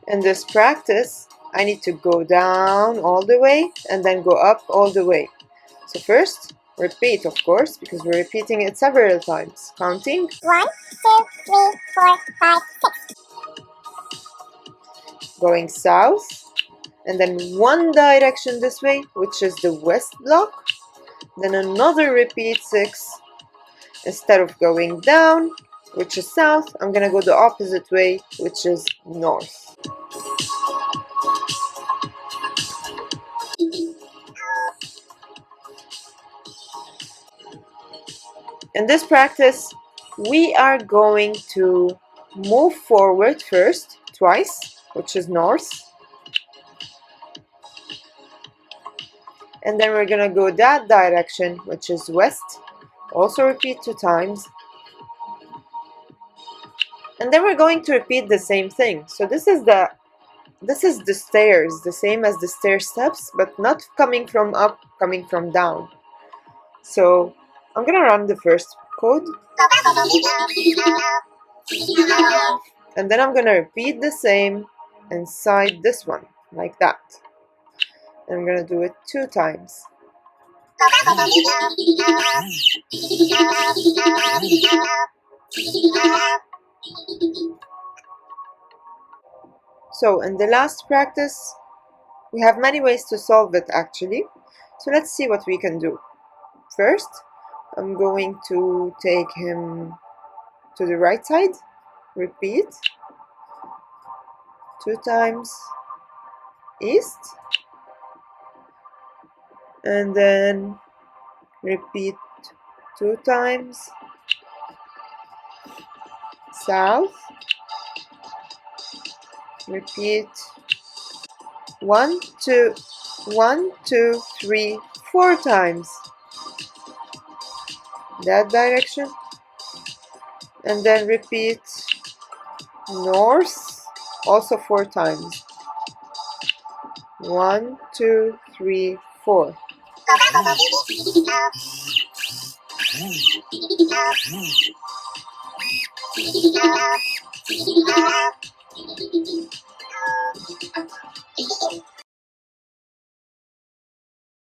In this practice, I need to go down all the way and then go up all the way. So first, repeat, of course, because we're repeating it several times. Counting 1, 2, 3, 4, 5, 6. Going south, and then one direction this way, which is the west block. Then another repeat 6. Instead of going down, which is south, I'm gonna go the opposite way, which is north. In this practice, we are going to move forward first, twice, which is north. And then we're gonna go that direction, which is west. Also repeat 2 times. And then we're going to repeat the same thing. So this is the stairs, the same as the stair steps, but not coming from up, coming from down. So I'm gonna run the first code. And then I'm gonna repeat the same inside this one, like that. And I'm gonna do it 2 times. So in the last practice, we have many ways to solve it actually. So let's see what we can do. First, I'm going to take him to the right side. Repeat 2 times east. And then repeat 2 times south. Repeat 1, 2, 1, 2, 3, 4 times that direction, and then repeat north also 4 times. 1, 2, 3, 4.